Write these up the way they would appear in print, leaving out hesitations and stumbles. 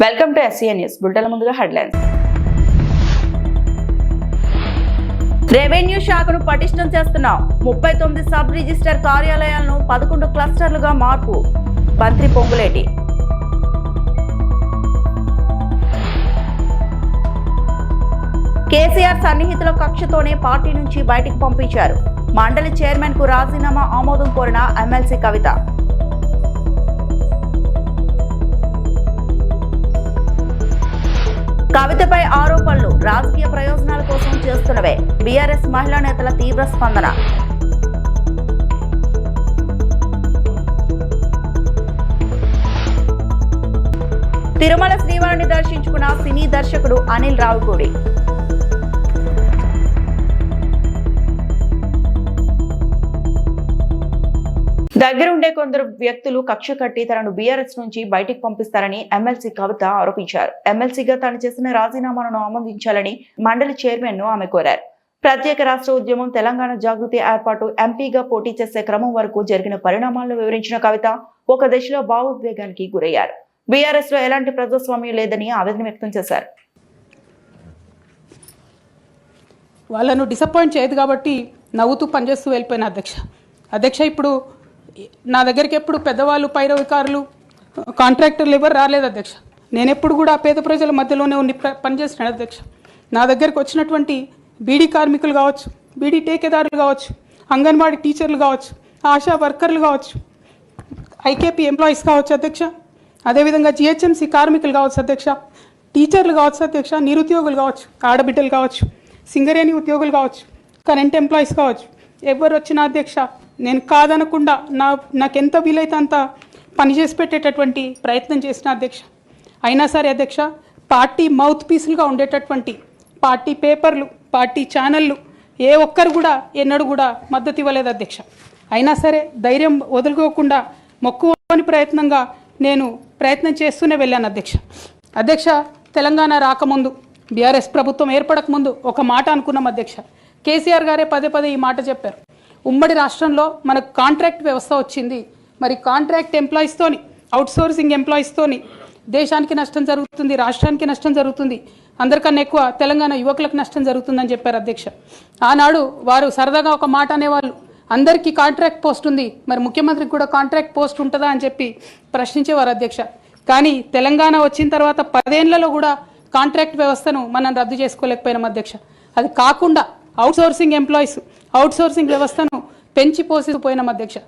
Welcome to SCN news. Bulletin ముందుగా headlines. Revenue శాఖను పటిష్టం చేస్తున్నాం. 39 సబ్ రిజిస్టర్ కార్యాలయాలను 11 క్లస్టర్లుగా మార్పు. మంత్రి పొంగులేటి. కేసీఆర్ సన్నిహితుల కక్షతోనే పార్టీ నుంచి బయటికి పంపించారు. మండలి చైర్మన్ కు రాజీనామా ఆమోదం కోరిన ఎమ్మెల్సీ కవిత. కవితపై ఆరోపణలు రాజకీయ ప్రయోజనాల కోసం చేస్తున్నవే. బీఆర్ఎస్ మహిళా నేతల తీవ్ర స్పందన. తిరుమల శ్రీవారిని దర్శించుకున్న సినీ దర్శకుడు అనిల్ రావిపూడి. దగ్గరుండే కొందరు వ్యక్తులు కక్ష కట్టి తనను బీఆర్ఎస్ నుంచి బయటికి పంపిస్తారని ఎమ్మెల్సీ కవిత ఆరోపించారు. ఎమ్మెల్సీగా తాను చేసిన రాజీనామాను ఆమోదించాలని మండలి చైర్మన్ ను ఆమె కోరారు. ప్రత్యేక రాష్ట్ర ఉద్యమం, తెలంగాణ జాగృతి ఏర్పాటు, ఎంపీగా పోటీ చేసే క్రమం వరకు జరిగిన పరిణామాలను వివరించిన కవిత ఒక దశలో భావోద్వేగానికి గురయ్యారు. బీఆర్ఎస్ లో ఎలాంటి ప్రజాస్వామ్యం లేదని ఆవేదన వ్యక్తం చేశారు. వాళ్ళను డిసప్పాయింట్ చేయదు కాబట్టి నవ్వుతూ పనిచేస్తూ వెళ్ళిపోయిన అధ్యక్ష ఇప్పుడు నా దగ్గరికి ఎప్పుడు పెద్దవాళ్ళు, పైరవికారులు, కాంట్రాక్టర్లు ఎవరు రాలేదు అధ్యక్ష. నేను ఎప్పుడు కూడా పేద ప్రజల మధ్యలోనే ఉండి పనిచేస్తున్నాను అధ్యక్ష. నా దగ్గరికి వచ్చినటువంటి బీడీ కార్మికులు కావచ్చు, బీడీ టేకేదారులు కావచ్చు, అంగన్వాడీ టీచర్లు కావచ్చు, ఆశా వర్కర్లు కావచ్చు, ఐకేపీ ఎంప్లాయీస్ కావచ్చు అధ్యక్ష, అదేవిధంగా జిహెచ్ఎంసీ కార్మికులు కావచ్చు అధ్యక్ష, టీచర్లు కావచ్చు అధ్యక్ష, నిరుద్యోగులు కావచ్చు, ఆడబిడ్డలు కావచ్చు, సింగరేణి ఉద్యోగులు కావచ్చు, కరెంట్ ఎంప్లాయీస్ కావచ్చు, ఎవరు వచ్చినా అధ్యక్ష నేను కాదనకుండా నాకెంత వీలైతే అంత పనిచేసి పెట్టేటటువంటి ప్రయత్నం చేసిన అధ్యక్ష. అయినా సరే అధ్యక్ష, పార్టీ మౌత్ పీసులుగా ఉండేటటువంటి పార్టీ పేపర్లు, పార్టీ ఛానళ్ళు ఏ ఒక్కరు కూడా ఎన్నడూ కూడా మద్దతు ఇవ్వలేదు అధ్యక్ష. అయినా సరే ధైర్యం వదులుకోకుండా మొక్కువని ప్రయత్నంగా నేను ప్రయత్నం చేస్తూనే వెళ్ళాను అధ్యక్ష. తెలంగాణ రాకముందు, బీఆర్ఎస్ ప్రభుత్వం ఏర్పడకముందు ఒక మాట అనుకున్నాం అధ్యక్ష. కేసీఆర్ గారే పదే ఈ మాట చెప్పారు. ఉమ్మడి రాష్ట్రంలో మనకు కాంట్రాక్ట్ వ్యవస్థ వచ్చింది, మరి కాంట్రాక్ట్ ఎంప్లాయీస్తోని, అవుట్సోర్సింగ్ ఎంప్లాయీస్తోని దేశానికి నష్టం జరుగుతుంది, రాష్ట్రానికి నష్టం జరుగుతుంది, అందరికన్నా ఎక్కువ తెలంగాణ యువకులకు నష్టం జరుగుతుందని చెప్పారు అధ్యక్ష. ఆనాడు వారు సరదాగా ఒక మాట అనేవాళ్ళు, అందరికీ కాంట్రాక్ట్ పోస్ట్ ఉంది, మరి ముఖ్యమంత్రికి కూడా కాంట్రాక్ట్ పోస్ట్ ఉంటుందా అని చెప్పి ప్రశ్నించేవారు అధ్యక్ష. కానీ తెలంగాణ వచ్చిన తర్వాత 10 ఏళ్లలో కూడా కాంట్రాక్ట్ వ్యవస్థను మనం రద్దు చేసుకోలేకపోయినాం అధ్యక్ష. అది కాకుండా అవుట్సోర్సింగ్ ఎంప్లాయీస్, అవుట్సోర్సింగ్ వ్యవస్థను పెంచి పోసిపోయినాం అధ్యక్ష.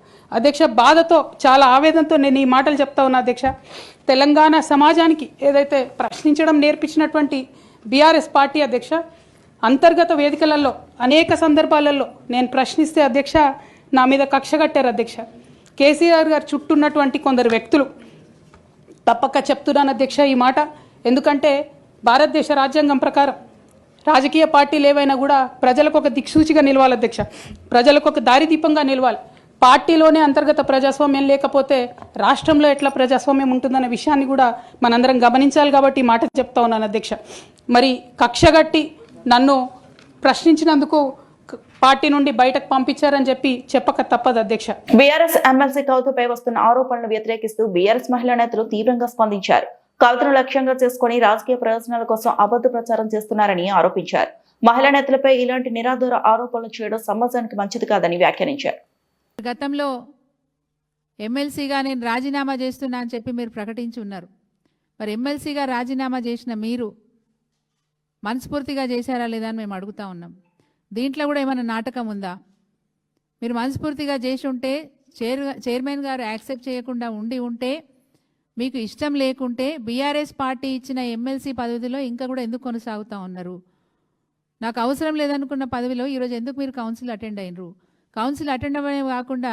బాధతో, చాలా ఆవేదనతో నేను ఈ మాటలు చెప్తా ఉన్నా అధ్యక్ష. తెలంగాణ సమాజానికి ఏదైతే ప్రశ్నించడం నేర్పించినటువంటి బీఆర్ఎస్ పార్టీ అధ్యక్ష, అంతర్గత వేదికలలో అనేక సందర్భాలలో నేను ప్రశ్నిస్తే అధ్యక్ష నా మీద కక్ష కట్టారు అధ్యక్ష. కేసీఆర్ గారు చుట్టూన్నటువంటి కొందరు వ్యక్తులు, తప్పక చెప్తున్నాను అధ్యక్ష ఈ మాట, ఎందుకంటే భారతదేశ రాజ్యాంగం ప్రకారం రాజకీయ పార్టీలు ఏవైనా కూడా ప్రజలకు ఒక దిక్సూచిగా నిలవాలి అధ్యక్ష, ప్రజలకు ఒక దారిదీపంగా నిలవాలి. పార్టీలోనే అంతర్గత ప్రజాస్వామ్యం లేకపోతే రాష్ట్రంలో ఎట్లా ప్రజాస్వామ్యం ఉంటుందనే విషయాన్ని కూడా మనందరం గమనించాలి. కాబట్టి ఈ మాట చెప్తా ఉన్నాను అధ్యక్ష. మరి కక్షగట్టి నన్ను ప్రశ్నించినందుకు పార్టీ నుండి బయటకు పంపించారని చెప్పక తప్పదు అధ్యక్ష. బీఆర్ఎస్ ఎమ్మెల్సీ కవితపై వస్తున్న ఆరోపణలను వ్యతిరేకిస్తూ బీఆర్ఎస్ మహిళా నేతలు తీవ్రంగా స్పందించారు. కవితను లక్ష్యంగా చేసుకుని రాజకీయ ప్రయోజనాల కోసం అబద్ధ ప్రచారం చేస్తున్నారని ఆరోపించారు. మహిళా నేతలపై ఇలాంటి నిరాధార ఆరోపణలు చేయడం సమాజానికి మంచిది కాదని వ్యాఖ్యానించారు. గతంలో ఎమ్మెల్సీగా నేను రాజీనామా చేస్తున్నా అని చెప్పి మీరు ప్రకటించి ఉన్నారు. మరి ఎమ్మెల్సీగా రాజీనామా చేసిన మీరు మనస్ఫూర్తిగా చేశారా లేదా అని మేము అడుగుతా ఉన్నాం. దీంట్లో కూడా ఏమైనా నాటకం ఉందా? మీరు మనస్ఫూర్తిగా చేసి ఉంటే, చైర్మన్ గారు యాక్సెప్ట్ చేయకుండా ఉంటే, మీకు ఇష్టం లేకుంటే బీఆర్ఎస్ పార్టీ ఇచ్చిన ఎమ్మెల్సీ పదవిలో ఇంకా కూడా ఎందుకు కొనసాగుతూ ఉన్నారు? నాకు అవసరం లేదనుకున్న పదవిలో ఈరోజు ఎందుకు మీరు కౌన్సిల్ అటెండ్ అయినరు? కౌన్సిల్ అటెండ్ అవ్వడమే కాకుండా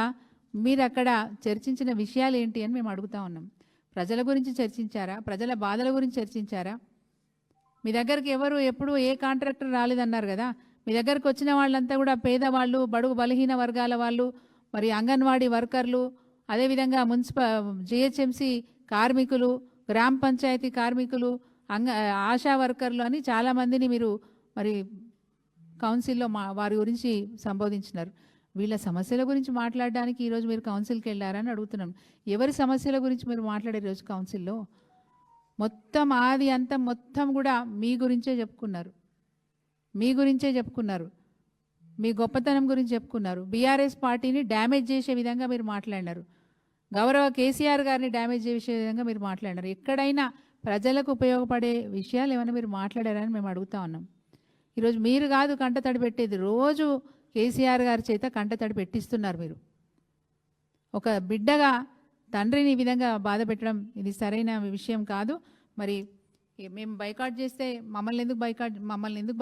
మీరు అక్కడ చర్చించిన విషయాలు ఏంటి అని మేము అడుగుతా ఉన్నాం. ప్రజల గురించి చర్చించారా? ప్రజల బాధల గురించి చర్చించారా? మీ దగ్గరికి ఎవరు ఎప్పుడు ఏ కాంట్రాక్టర్ రాలేదన్నారు కదా. మీ దగ్గరకు వచ్చిన వాళ్ళంతా కూడా పేదవాళ్ళు, బడుగు బలహీన వర్గాల వాళ్ళు, మరి అంగన్వాడీ వర్కర్లు, అదేవిధంగా జిహెచ్ఎంసీ కార్మికులు, గ్రామ పంచాయతీ కార్మికులు, ఆశా వర్కర్లు అని చాలామందిని మీరు మరి కౌన్సిల్లో వారి గురించి సంబోధించినారు. వీళ్ళ సమస్యల గురించి మాట్లాడడానికి ఈరోజు మీరు కౌన్సిల్కి వెళ్ళారని అడుగుతున్నాం. ఎవరి సమస్యల గురించి మీరు మాట్లాడే రోజు కౌన్సిల్లో? మొత్తం ఆది అంతం మొత్తం కూడా మీ గురించే చెప్పుకున్నారు, మీ గురించే చెప్పుకున్నారు, మీ గొప్పతనం గురించి చెప్పుకున్నారు. బీఆర్ఎస్ పార్టీని డ్యామేజ్ చేసే విధంగా మీరు మాట్లాడినారు, గౌరవ కేసీఆర్ గారిని డ్యామేజ్ చేసే విధంగా మీరు మాట్లాడినారు. ఎక్కడైనా ప్రజలకు ఉపయోగపడే విషయాలు ఏమైనా మీరు మాట్లాడారని మేము అడుగుతా ఉన్నాం. ఈరోజు మీరు కాదు కంటతడి పెట్టేది, రోజు కేసీఆర్ గారి చేత కంటతడి పెట్టిస్తున్నారు మీరు. ఒక బిడ్డగా తండ్రిని ఈ విధంగా బాధ పెట్టడం ఇది సరైన విషయం కాదు. మరి మేము బైకాట్ చేస్తే మమ్మల్ని ఎందుకు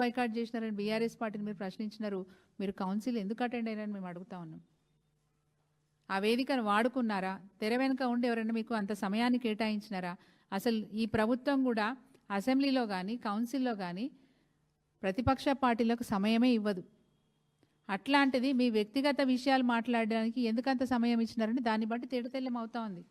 బైకాట్ చేసినారని బీఆర్ఎస్ పార్టీని మీరు ప్రశ్నించినారు. మీరు కౌన్సిల్ ఎందుకు అటెండ్ అయ్యారని మేము అడుగుతా ఉన్నాం. ఆ వేదికను వాడుకున్నారా? తెర వెనుక ఉండి ఎవరైనా మీకు అంత సమయాన్ని కేటాయించినారా? అసలు ఈ ప్రభుత్వం కూడా అసెంబ్లీలో కానీ కౌన్సిల్లో కానీ ప్రతిపక్ష పార్టీలకు సమయమే ఇవ్వదు. అట్లాంటిది మీ వ్యక్తిగత విషయాలు మాట్లాడడానికి ఎందుకంత సమయం ఇచ్చినారని దాన్ని బట్టి తేటతెల్లం అవుతా ఉంది.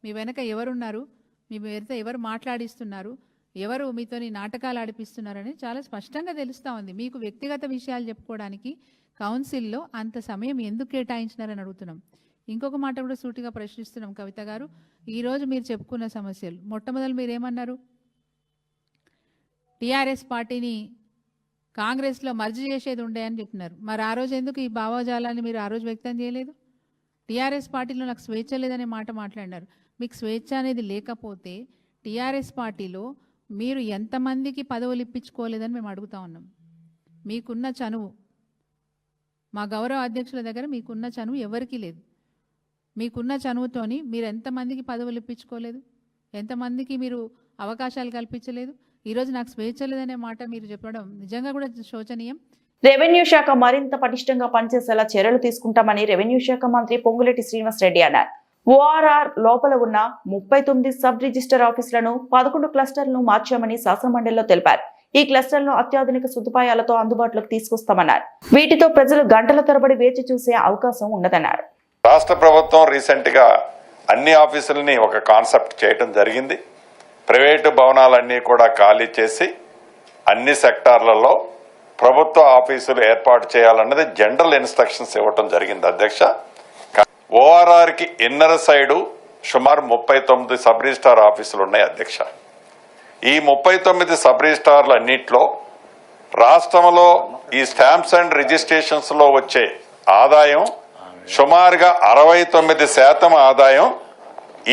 మీ వెనక ఎవరున్నారు, మీ వెనక ఎవరు మాట్లాడిస్తున్నారు, ఎవరు మీతోని నాటకాలు ఆడిపిస్తున్నారని చాలా స్పష్టంగా తెలుస్తూ ఉంది. మీకు వ్యక్తిగత విషయాలు చెప్పుకోవడానికి కౌన్సిల్లో అంత సమయం ఎందుకు కేటాయించినారని అడుగుతున్నాం. ఇంకొక మాట కూడా సూటిగా ప్రశ్నిస్తున్నాం కవిత గారు. ఈరోజు మీరు చెప్పుకున్న సమస్యలు మొట్టమొదలు మీరేమన్నారు? టీఆర్ఎస్ పార్టీని కాంగ్రెస్లో మర్జీ చేసేది ఉండే అని చెప్పినారు. మరి ఆ రోజు ఎందుకు ఈ భావజాలాన్ని మీరు ఆ రోజు వ్యక్తం చేయలేదు? టీఆర్ఎస్ పార్టీలో నాకు స్వేచ్ఛ లేదనే మాట మాట్లాడినారు. మీకు స్వేచ్ఛ అనేది లేకపోతే టీఆర్ఎస్ పార్టీలో మీరు ఎంతమందికి పదవులు ఇప్పించుకోలేదని మేము అడుగుతా ఉన్నాం. మీకున్న చనువు మా గౌరవ అధ్యక్షుల దగ్గర మీకున్న చనువు ఎవరికీ లేదు. మీకున్న చనువుతోని మీరు ఎంతమందికి పదవులు ఇప్పించుకోలేదు, ఎంతమందికి మీరు అవకాశాలు కల్పించలేదు. ఈరోజు నాకు స్వేచ్ఛ లేదనే మాట మీరు చెప్పడం నిజంగా కూడా శోచనీయం. రెవెన్యూ శాఖ మరింత పటిష్టంగా పనిచేసేలా చర్యలు తీసుకుంటామని రెవెన్యూ శాఖ మంత్రి పొంగులేటి శ్రీనివాస్ రెడ్డి అన్నారు. ఓఆర్ఆర్ లోపల ఉన్న 39 సబ్ రిజిస్టర్ ఆఫీసులను 11 క్లస్టర్లను మార్చామని శాసనమండలిలో తెలిపారు. ఈ క్లస్టర్లను అత్యాధునిక సదుపాయాలతో అందుబాటులోకి తీసుకొస్తామన్నారు. వీటితో ప్రజలు గంటల తరబడి వేచి చూసే అవకాశం ఉండదన్నారు. రాష్ట్ర ప్రభుత్వం రీసెంట్ గా అన్ని ఆఫీసులని ఒక కాన్సెప్ట్ చేయడం జరిగింది. ప్రైవేటు భవనాలన్నీ కూడా ఖాళీ చేసి అన్ని సెక్టార్లలో ప్రభుత్వ ఆఫీసులు ఏర్పాటు చేయాలన్నది జనరల్ ఇన్స్ట్రక్షన్స్ ఇవ్వటం జరిగింది అధ్యక్ష. ఓఆర్ఆర్ కి ఇన్నర్ సైడు సుమారు 39 సబ్ రిజిస్టార్ ఆఫీసులు ఉన్నాయి అధ్యక్ష. ఈ 39 సబ్ రిజిస్టార్లు అన్నింటిలో రాష్ట్రంలో ఈ స్టాంప్స్ అండ్ రిజిస్ట్రేషన్స్ లో వచ్చే ఆదాయం సుమారుగా 69% ఆదాయం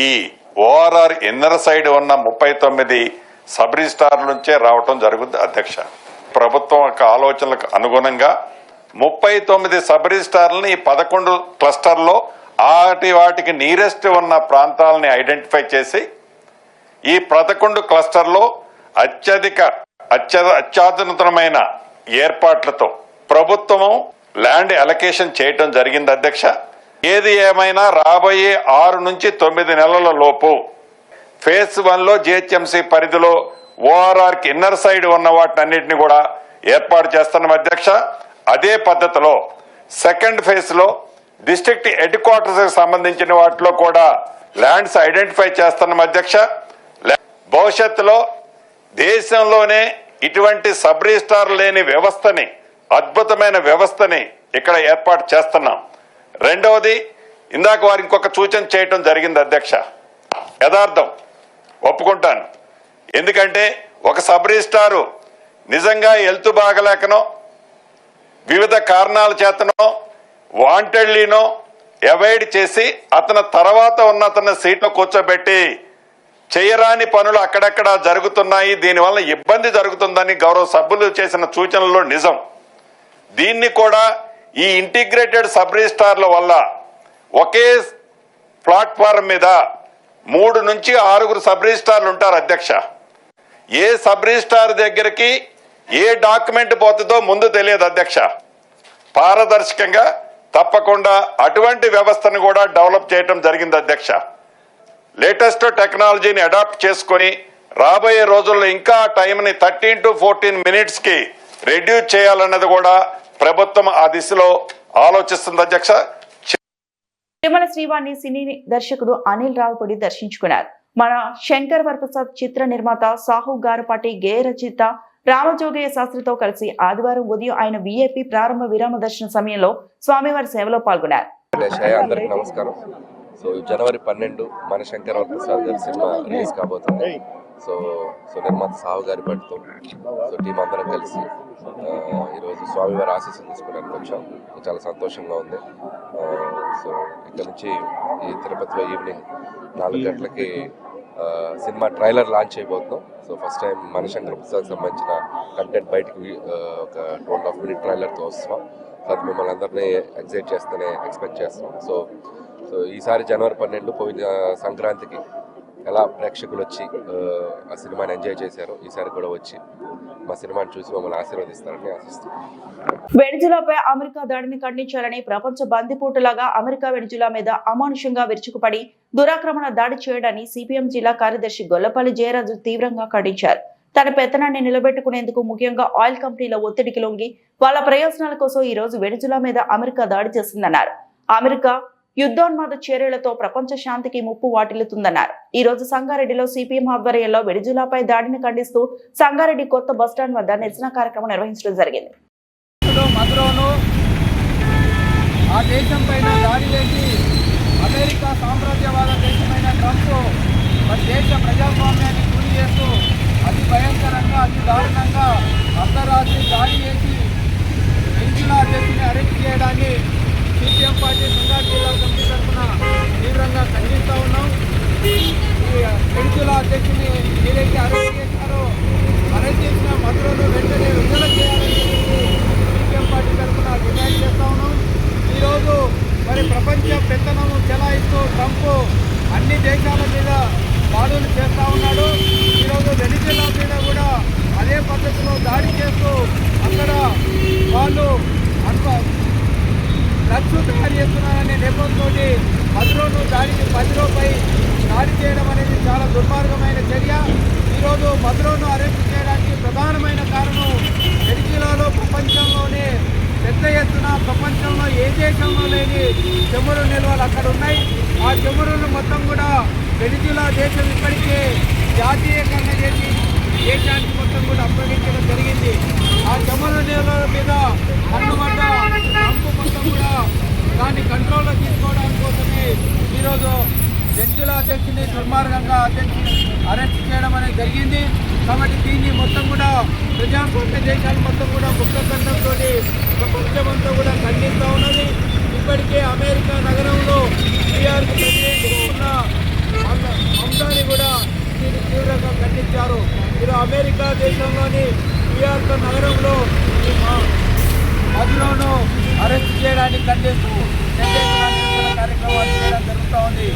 ఈ ఓఆర్ఆర్ ఇన్నర్ సైడ్ ఉన్న 39 సబ్ రిజిస్టార్ల నుంచే రావటం జరుగుతుంది అధ్యక్ష. ప్రభుత్వం యొక్క ఆలోచనలకు అనుగుణంగా 39 సబ్ రిజిస్టార్లని 11 క్లస్టర్లో వాటికి నీరెస్ట్ ఉన్న ప్రాంతాలని ఐడెంటిఫై చేసి ఈ 11 క్లస్టర్లో అత్యాధునితమైన ఏర్పాట్లతో ప్రభుత్వం ల్యాండ్ అలొకేషన్ చేయటం జరిగింది అధ్యక్ష. ఏది ఏమైనా రాబోయే 6 నుంచి 9 నెలల లోపు ఫేజ్ 1లో జిహెచ్ఎంసీ పరిధిలో ఓఆర్ఆర్ కి ఇన్నర్ సైడ్ ఉన్న వాటినన్నింటినీ కూడా ఏర్పాటు చేస్తున్నాం అధ్యక్ష. అదే పద్ధతిలో సెకండ్ ఫేజ్ లో డిస్ట్రిక్ట్ హెడ్ క్వార్టర్స్ కి సంబంధించిన వాటిలో కూడా ల్యాండ్స్ ఐడెంటిఫై చేస్తున్నాం అధ్యక్ష. భవిష్యత్తులో దేశంలోనే ఇటువంటి సబ్ రిజిస్టార్ లేని వ్యవస్థని, అద్భుతమైన వ్యవస్థని ఇక్కడ ఏర్పాటు చేస్తున్నాం. రెండవది, ఇందాక వారు ఇంకొక సూచన చేయటం జరిగింది అధ్యక్ష. యథార్థం ఒప్పుకుంటాను. ఎందుకంటే ఒక సబ్ రిజిస్టారు నిజంగా హెల్త్ బాగలేకనో వివిధ కారణాల చేతనో వాంటెడ్లీనో అవాయిడ్ చేసి అతని తర్వాత ఉన్న అతన్ని సీట్లో కూర్చోబెట్టి చేయరాని పనులు అక్కడక్కడ జరుగుతున్నాయి, దీనివల్ల ఇబ్బంది జరుగుతుందని గౌరవ సభ్యులు చేసిన సూచనల్లో నిజం. దీన్ని కూడా ఈ ఇంటిగ్రేటెడ్ సబ్ రిజిస్టార్ల వల్ల ఒకే ప్లాట్ఫారం మీద 3 నుంచి 6 సబ్ రిజిస్టార్లు ఉంటారు అధ్యక్ష. ఏ సబ్ రిజిస్టార్ దగ్గరికి ఏ డాక్యుమెంట్ పోతుందో ముందు తెలియదు అధ్యక్ష. పారదర్శకంగా తప్పకుండా అటువంటి వ్యవస్థను కూడా డెవలప్ చేయడం జరిగింది అధ్యక్ష. లేటెస్ట్ టెక్నాలజీని అడాప్ట్ చేసుకొని రాబోయే రోజుల్లో ఇంకా టైంని 13 to 14 minutes కి రెడ్యూస్ చేయాలన్నది కూడా ప్రభుత్వం ఆ దిశలో ఆలోచిస్తుంది అధ్యక్ష. తిరుమల శ్రీవాణి సినీ దర్శకుడు అనిల్ రావుపూడి దర్శించుకున్నారు. మన శంకర్ వరప్రసాద్ చిత్ర నిర్మాత సాహు గారపాటి గేయ రచయిత రామజోగయ్య శాస్త్రితో కలిసి ఆదివారం ఉదయం ఆయన విఐపి ప్రారంభ విరామ దర్శన సమయంలో స్వామివారి సేవలో పాల్గొన్నారు. అందరికీ నమస్కారం. సో జనవరి 12 మనశంకర్ ప్రసాద్ గారి సినిమా రిలీజ్ కాబోతుంది. సో నిర్మాత సాహు గారి పట్టుతో టీం అందరం కలిసి ఈరోజు స్వామివారి ఆశీస్సులు తీసుకోవడానికి వచ్చాం. చాలా సంతోషంగా ఉంది. సో ఇక్కడ నుంచి ఈ తిరుపతిలో ఈవినింగ్ 4 గంటలకి సినిమా ట్రైలర్ లాంచ్ అయిపోతున్నాం. సో ఫస్ట్ టైం మనశంకర్ ప్రసాద్కి సంబంధించిన కంటెంట్ బయటికి ఒక 2.5 minute ట్రైలర్తో వస్తున్నాం. అది మిమ్మల్ని అందరినీ ఎక్సైట్ చేస్తూనే ఎక్స్పెక్ట్ చేస్తున్నాం. సో ఈసారి జనవరి 12 పోయిన సంక్రాంతికి ఎలా ప్రేక్షకులు వచ్చి ఆ సినిమాని ఎంజాయ్ చేశారో ఈసారి కూడా వచ్చి మా సినిమాని చూసి మమ్మల్ని ఆశీర్వదిస్తారని ఆశిస్తున్నాం. వెనిజులాపై అమెరికా దాడిని ఖండించాలని ప్రపంచ బందిపోటులాగా అమెరికా వెనిజులా మీద అమానుషంగా విరుచుకుపడి దురాక్రమణ దాడి చేయడాన్ని సిపిఎం జిల్లా కార్యదర్శి గొల్లపల్లి జయరాజు తీవ్రంగా ఖండించారు. తన పెత్తనాన్ని నిలబెట్టుకునేందుకు ముఖ్యంగా ఆయిల్ కంపెనీల ఒత్తిడికి లొంగి వాళ్ళ ప్రయోజనాల కోసం ఈ రోజు వెనిజులా మీద అమెరికా దాడి చేసిందన్నారు. అమెరికా యుద్ధోన్మాద చర్యలతో ప్రపంచ శాంతికి ముప్పు వాటిల్లుతుందన్నారు. ఈ రోజు సంగారెడ్డిలో సిపిఎం ఆధ్వర్యంలో వెనిజులాపై దాడిని ఖండిస్తూ సంగారెడ్డి కొత్త బస్టాండ్ వద్ద నిరసన కార్యక్రమం నిర్వహించడం జరిగింది. మదురోను ఆ దేశం పైన దాడి చేసి అమెరికా సామ్రాజ్యవాద దేశమైన ట్రంప్ మన దేశ ప్రజాస్వామ్యాన్ని కూలి చేస్తూ అతి భయంకరంగా అతి దారుణంగా అర్ధరాత్రి దాడి చేసి వెనిజులా అధ్యక్షుని అరెస్ట్ చేయడాన్ని సిపిఎం పార్టీ సంగారెడ్డి జిల్లా కమిటీ తరఫున తీవ్రంగా ఖండిస్తూ ఉన్నాం. ఈ వెనిజులా అధ్యక్షుని ఏదైతే అరెస్ట్ చేశారో అరెస్ట్ చేసిన మదురోను వెంటనే విడుదల చేయాలని సిపిఎం పార్టీ తరఫున డిమాండ్ చేస్తూ ఉన్నాం. ఈరోజు మరి ప్రపంచ పెత్తనము చెలాయిస్తూ ట్రంప్ అన్ని దేశాల మీద దాడులు చేస్తూ ఉన్నాడు. ఈరోజు వెనిజులా మీద కూడా అదే పద్ధతిలో దాడి చేస్తూ అక్కడ వాళ్ళు డ్రగ్స్ తయారు చేస్తున్నారనే నెపంతో మదురోను మదురోపై దాడి చేయడం అనేది చాలా దుర్మార్గమైన చర్య. ఈరోజు మదురోను అరెస్ట్ చేయడానికి ప్రధానమైన కారణం వెనిజులాలో ప్రపంచంలోనే పెద్ద ఎత్తున ప్రపంచంలో ఏ దేశంలో లేని చమురు నిల్వలు అక్కడ ఉన్నాయి. ఆ చమురులు మొత్తం కూడా వెనిజులా దేశం ఇప్పటికే జాతీయకరణ చేసి దేశానికి మొత్తం కూడా అప్పగించడం జరిగింది. ఆ చమురు నిల్వల మీద కన్నుబడ్డ ట్రంప్ మొత్తం కూడా దాన్ని కంట్రోల్లో తీసుకోవడానికి కోసమే ఈరోజు వెనిజులా అధ్యక్షుని దుర్మార్గంగా అరెస్ట్ చేయడం అనేది జరిగింది. కాబట్టి దీన్ని మొత్తం కూడా ప్రజాస్వామ్య దేశాలు మొత్తం కూడా ముక్తఖండంతో ప్రపంచమంతా కూడా ఖండిస్తూ ఉన్నది. ఇప్పటికే అమెరికా నగరంలో న్యూయార్క్ ప్రెసిడెంట్ ఉన్న అంశాన్ని కూడా దీన్ని తీవ్రంగా ఖండించారు. మీరు అమెరికా దేశంలోని న్యూయార్క్ నగరంలో మదురోను అరెస్ట్ చేయడానికి ఖండిస్తూ కార్యక్రమాలు చేయడం జరుగుతూ ఉంది.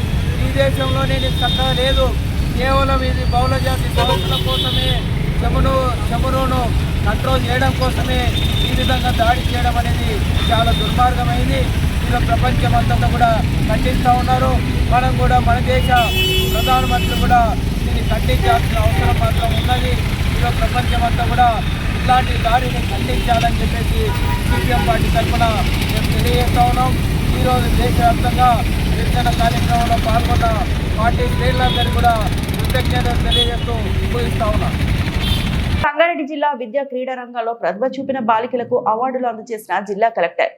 ఈ దేశంలోనే చక్కగా లేదు, కేవలం ఇది బహుళజాతి సంస్థల కోసమే చమురును కంట్రోల్ చేయడం కోసమే ఈ విధంగా దాడి చేయడం అనేది చాలా దుర్మార్గమైంది. ఇలా ప్రపంచం అంతా కూడా ఖండిస్తూ ఉన్నారు. మనం కూడా మన దేశ ప్రధానమంత్రి కూడా దీన్ని ఖండించాల్సిన అవసరం మాత్రం ఉన్నది. ఇలా ప్రపంచం అంతా కూడా ఇట్లాంటి దాడిని ఖండించాలని చెప్పేసి సిపిఎం పార్టీ తరఫున మేము తెలియజేస్తూ ఉన్నాం. ఈరోజు దేశవ్యాప్తంగా నిరసన కార్యక్రమంలో పాల్గొన్న పార్టీ శ్రేణులందరినీ కూడా కృతజ్ఞతలు తెలియజేస్తూ ఉపయోగిస్తూ ఉన్నాం. సంగారెడ్డి జిల్లా విద్యా క్రీడా రంగాల్లో ప్రతిభ చూపిన బాలికలకు అవార్డులు అందజేసిన జిల్లా కలెక్టర్.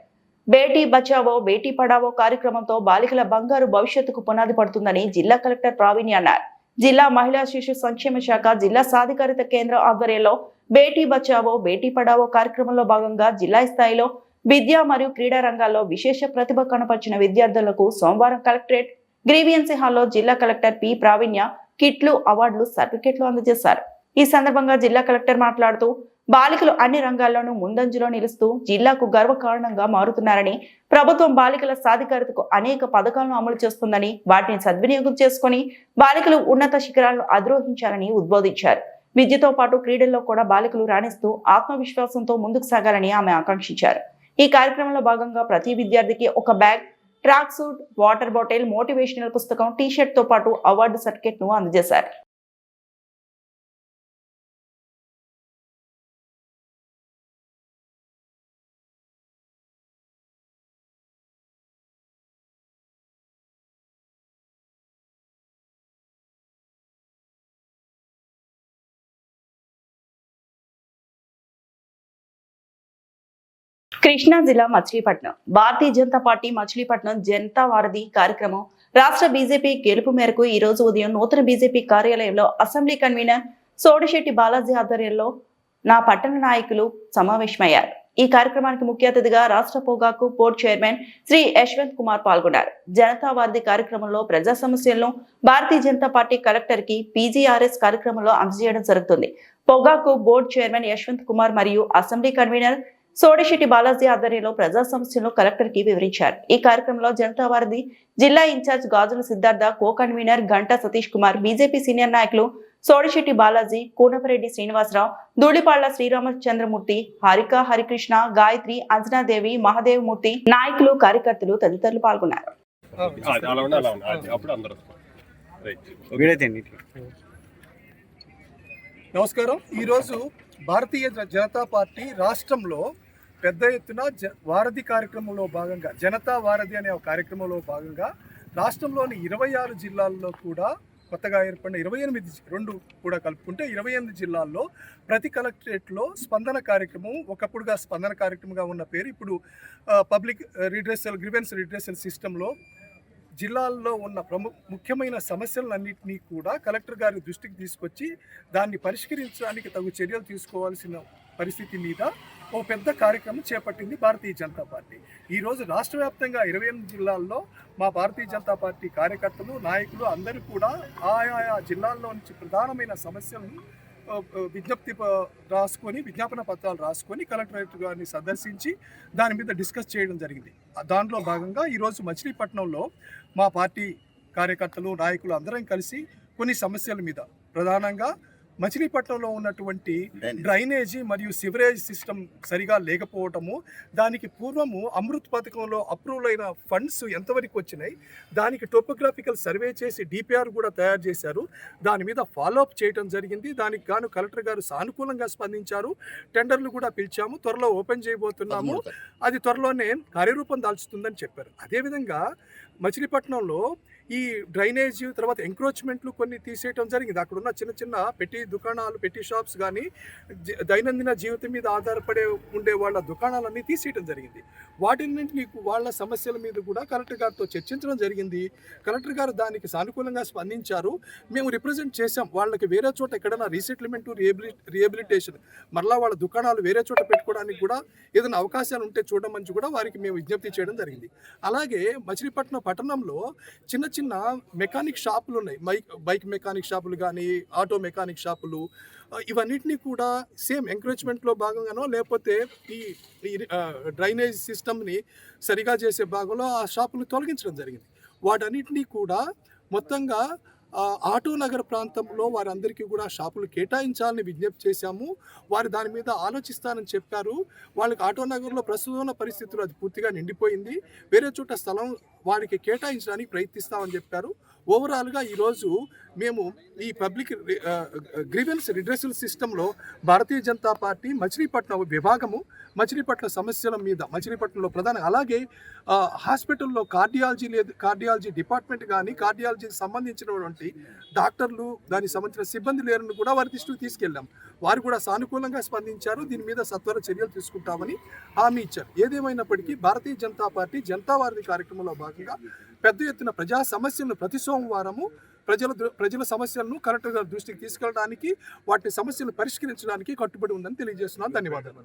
బేటీ బచావో బేటీ పడావో కార్యక్రమంతో బాలికల బంగారు భవిష్యత్తుకు పునాది పడుతుందని జిల్లా కలెక్టర్ ప్రావీణ్య అన్నారు. జిల్లా మహిళా శిశు సంక్షేమ శాఖ జిల్లా సాధికారిత కేంద్రం ఆధ్వర్యంలో బేటీ బచావో బేటీ పడావో కార్యక్రమంలో భాగంగా జిల్లా స్థాయిలో విద్యా మరియు క్రీడా రంగాల్లో విశేష ప్రతిభ కనపరిచిన విద్యార్థులకు సోమవారం కలెక్టరేట్ గ్రీవియన్సీ హాల్లో జిల్లా కలెక్టర్ పి ప్రావీణ్య కిట్లు, అవార్డులు, సర్టిఫికెట్లు అందజేశారు. ఈ సందర్భంగా జిల్లా కలెక్టర్ మాట్లాడుతూ బాలికలు అన్ని రంగాల్లోనూ ముందంజలో నిలుస్తూ జిల్లాకు గర్వకారణంగా మారుతున్నారని, ప్రభుత్వం బాలికల సాధికారతకు అనేక పథకాలను అమలు చేస్తుందని, వాటిని సద్వినియోగం చేసుకుని బాలికలు ఉన్నత శిఖరాలను అధిరోహించాలని ఉద్బోధించారు. విద్యతో పాటు క్రీడల్లో కూడా బాలికలు రాణిస్తూ ఆత్మవిశ్వాసంతో ముందుకు సాగాలని ఆమె ఆకాంక్షించారు. ఈ కార్యక్రమంలో భాగంగా ప్రతి విద్యార్థికి ఒక bag, track suit, water bottle, motivational పుస్తకం, టీ-షర్ట్ తో పాటు అవార్డు సర్టిఫికెట్ ను అందజేశారు. కృష్ణా జిల్లా మచిలీపట్నం భారతీయ జనతా పార్టీ మచిలీపట్నం జనతా వారధి కార్యక్రమం రాష్ట్ర బీజేపీ గెలుపు మేరకు ఈ రోజు ఉదయం నూతన బీజేపీ కార్యాలయంలో అసెంబ్లీ కన్వీనర్ సోడిశెట్టి బాలాజీ ఆధ్వర్యంలో నా పట్టణ నాయకులు సమావేశమయ్యారు. ఈ కార్యక్రమానికి ముఖ్య అతిథిగా రాష్ట్ర పొగాకు బోర్డు చైర్మన్ శ్రీ యశ్వంత్ కుమార్ పాల్గొన్నారు. జనతా వారధి కార్యక్రమంలో ప్రజా సమస్యలను భారతీయ జనతా పార్టీ కలెక్టర్ కి పీజీఆర్ఎస్ కార్యక్రమంలో అందజేయడం జరుగుతుంది. పొగాకు బోర్డు చైర్మన్ యశ్వంత్ కుమార్ మరియు అసెంబ్లీ కన్వీనర్ సోడిశెట్టి బాలాజీ ఆధ్వర్యంలో ప్రజా సమస్యలను కలెక్టర్ కి వివరించారు. ఈ కార్యక్రమంలో జనతా వారధి జిల్లా incharge Gajula Siddhartha, co convener Ganta Satish Kumar, BJP senior నాయకులు సోడిశెట్టి బాలాజీ, కూనపరెడ్డి శ్రీనివాసరావు, ధూళిపాళ్ల శ్రీరామచంద్రమూర్తి, హారిక హరికృష్ణ, గాయత్రి, అంజనాదేవి, మహాదేవమూర్తి, నాయకులు, కార్యకర్తలు తదితరులు పాల్గొన్నారు. నమస్కారం. ఈరోజు భారతీయ జనతా పార్టీ రాష్ట్రంలో పెద్ద ఎత్తున వారధి కార్యక్రమంలో భాగంగా, జనతా వారధి అనే ఒక కార్యక్రమంలో భాగంగా రాష్ట్రంలోని 26 జిల్లాల్లో కూడా కొత్తగా ఏర్పడిన 28 కూడా కలుపుకుంటే 28 జిల్లాల్లో ప్రతి కలెక్టరేట్లో స్పందన కార్యక్రమం, ఒకప్పుడుగా స్పందన కార్యక్రమంగా ఉన్న పేరు ఇప్పుడు పబ్లిక్ గ్రీవెన్స్ రిడ్రెసల్ సిస్టంలో జిల్లాల్లో ఉన్న ముఖ్యమైన సమస్యలన్నింటినీ కూడా కలెక్టర్ గారి దృష్టికి తీసుకొచ్చి దాన్ని పరిష్కరించడానికి తగు చర్యలు తీసుకోవాల్సిన పరిస్థితి మీద ఓ పెద్ద కార్యక్రమం చేపట్టింది భారతీయ జనతా పార్టీ. ఈరోజు రాష్ట్ర వ్యాప్తంగా 28 జిల్లాల్లో మా భారతీయ జనతా పార్టీ కార్యకర్తలు, నాయకులు అందరూ కూడా ఆయా జిల్లాల్లో నుంచి ప్రధానమైన సమస్యలను విజ్ఞాపన పత్రాలు రాసుకొని కలెక్టరేట్ గారిని సందర్శించి దాని మీద డిస్కస్ చేయడం జరిగింది. దాంట్లో భాగంగా ఈరోజు మచిలీపట్నంలో మా పార్టీ కార్యకర్తలు, నాయకులు అందరం కలిసి కొన్ని సమస్యల మీద, ప్రధానంగా మచిలీపట్నంలో ఉన్నటువంటి డ్రైనేజీ మరియు సివరేజ్ సిస్టమ్ సరిగా లేకపోవటము, దానికి పూర్వము అమృత్ పథకంలో అప్రూవల్ అయిన ఫండ్స్ ఎంతవరకు వచ్చినాయి, దానికి టోపోగ్రాఫికల్ సర్వే చేసి డిపిఆర్ కూడా తయారు చేశారు. దాని మీద ఫాలోఅప్ చేయడం జరిగింది. దానికి గాను కలెక్టర్ గారు సానుకూలంగా స్పందించారు. టెండర్లు కూడా పిలిచాము, త్వరలో ఓపెన్ చేయబోతున్నాము, అది త్వరలోనే కార్యరూపం దాల్చుతుందని చెప్పారు. అదేవిధంగా మచిలీపట్నంలో ఈ డ్రైనేజ్ తర్వాత ఎంక్రోచ్మెంట్లు కొన్ని తీసేయటం జరిగింది. అక్కడ ఉన్న చిన్న చిన్న పెట్టి దుకాణాలు, పెట్టి షాప్స్ కానీ దైనందిన జీవితం మీద ఆధారపడే ఉండే వాళ్ళ దుకాణాలన్నీ తీసేయటం జరిగింది. వాటిన్నింటినీ వాళ్ళ సమస్యల మీద కూడా కలెక్టర్ గారితో చర్చించడం జరిగింది. కలెక్టర్ గారు దానికి సానుకూలంగా స్పందించారు. మేము రిప్రజెంట్ చేసాం, వాళ్ళకి వేరే చోట ఎక్కడైనా రీసెటిల్మెంట్, రిహాబిలిటేషన్, మరలా వాళ్ళ దుకాణాలు వేరే చోట పెట్టుకోవడానికి కూడా ఏదైనా అవకాశాలు ఉంటే చూడమని కూడా వారికి మేము విజ్ఞప్తి చేయడం జరిగింది. అలాగే మచిలీపట్నం పట్టణంలో చిన్న చిన్న మెకానిక్ షాపులు ఉన్నాయి. బైక్ మెకానిక్ షాపులు కానీ, ఆటో మెకానిక్ షాపులు, ఇవన్నిటినీ కూడా సేమ్ ఎంకరేజ్మెంట్లో భాగంగానో లేకపోతే ఈ డ్రైనేజ్ సిస్టమ్ని సరిగా చేసే భాగంలో ఆ షాపులు తొలగించడం జరిగింది. వాటన్నిటినీ కూడా మొత్తంగా ఆటో నగర ప్రాంతంలో వారందరికీ కూడా షాపులు కేటాయించాలని విజ్ఞప్తి చేశాము. వారు దాని మీద ఆలోచిస్తానని చెప్పారు. వాళ్ళకి ఆటో నగర్లో ప్రస్తుతం ఉన్న పరిస్థితులు అది పూర్తిగా నిండిపోయింది. వేరే చోట స్థలం వారికి కేటాయించడానికి ప్రయత్నిస్తామని చెప్పారు. ఓవరాల్గా ఈరోజు మేము ఈ పబ్లిక్ గ్రీవెన్స్ రిడ్రెసల్ సిస్టంలో భారతీయ జనతా పార్టీ మచిలీపట్నం విభాగము, మచిలీపట్నం సమస్యల మీద మచిలీపట్నంలో ప్రధాన, అలాగే హాస్పిటల్లో కార్డియాలజీ డిపార్ట్మెంట్ కానీ, కార్డియాలజీకి సంబంధించినటువంటి డాక్టర్లు, దానికి సంబంధించిన సిబ్బంది లేరని కూడా వారి దృష్టికి తీసుకెళ్ళాం. వారు కూడా సానుకూలంగా స్పందించారు. దీని మీద సత్వర చర్యలు తీసుకుంటామని హామీ ఇచ్చారు. ఏదేమైనప్పటికీ భారతీయ జనతా పార్టీ జనతా వారధి కార్యక్రమంలో భాగంగా పెద్ద ఎత్తున ప్రజా సమస్యలను ప్రతి సోమవారము ప్రజల సమస్యలను కలెక్టర్ గారి దృష్టికి తీసుకెళ్ళడానికి, వాటి సమస్యలను పరిష్కరించడానికి కట్టుబడి ఉందని తెలియజేస్తున్నాను. ధన్యవాదాలు.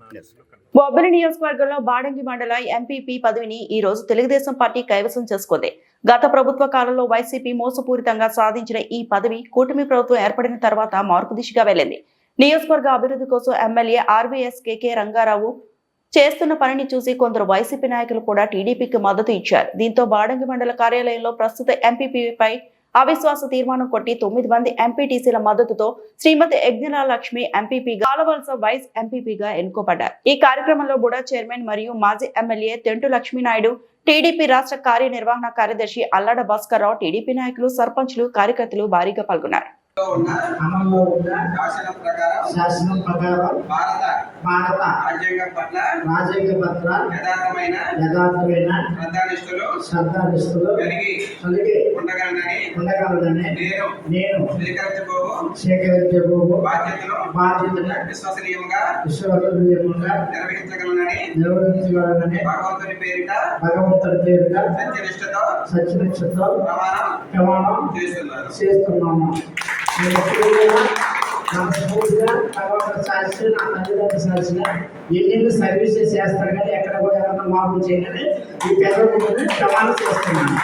బొబ్బిలి నియోజకవర్గంలో బాడంగి మండల ఎంపీపీ పదవిని ఈ రోజు తెలుగుదేశం పార్టీ కైవసం చేసుకుంది. గత ప్రభుత్వ కాలంలో వైసీపీ మోసపూరితంగా సాధించిన ఈ పదవి కూటమి ప్రభుత్వం ఏర్పడిన తర్వాత మార్పు దిశగా వెళ్లింది. నియోజకవర్గ అభివృద్ధి కోసం ఎమ్మెల్యే ఆర్వీఎస్ కేకే రంగారావు చేస్తున్న పనిని చూసి కొందరు వైసీపీ నాయకులు కూడా టీడీపీకి మద్దతు ఇచ్చారు. దీంతో బాడంగి మండల కార్యాలయంలో ప్రస్తుత ఎంపీపీపై అవిశ్వాస తీర్మానం కొట్టి 9 మంది ఎంపీటీసీల మద్దతుతో శ్రీమతి యజ్ఞల లక్ష్మి ఎంపీపీగా, కాలవలస వైస్ ఎంపీపీగా ఎన్నుకోబడ్డారు. ఈ కార్యక్రమంలో బుడా చైర్మన్ మరియు మాజీ ఎమ్మెల్యే తెంటు లక్ష్మీనాయుడు, టీడీపీ రాష్ట్ర కార్యనిర్వహణ కార్యదర్శి అల్లాడ భాస్కర్ రావు, టీడీపీ నాయకులు, సర్పంచ్లు, కార్యకర్తలు భారీగా పాల్గొన్నారు. అమల్లో ఉన్న శాసనం ప్రకారం భారత రాజ్యాంగం పట్ల యథార్థమైన శ్రద్ధానిష్ఠులు కలిగి ఉండగలనని నేను స్వీకరించబోవు బాధ్యతను విశ్వసనీయంగా నిర్వహించగలనని భగవంతుని పేరిట సత్యనిష్టతో ప్రమాణం చేస్తున్నాను. ఎన్ని సర్వీసెస్ చేస్తారు కానీ ఎక్కడ కూడా ఏమన్నా మార్పులు చేయగానే ఈ పెద్ద ప్రమాణం చేస్తున్నాను.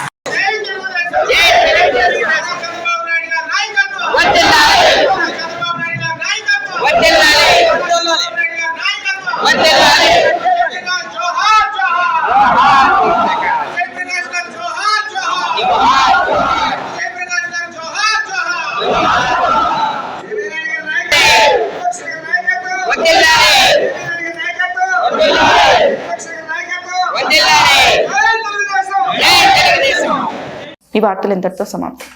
ఈ వార్తలు ఇంతటితో సమాప్తం.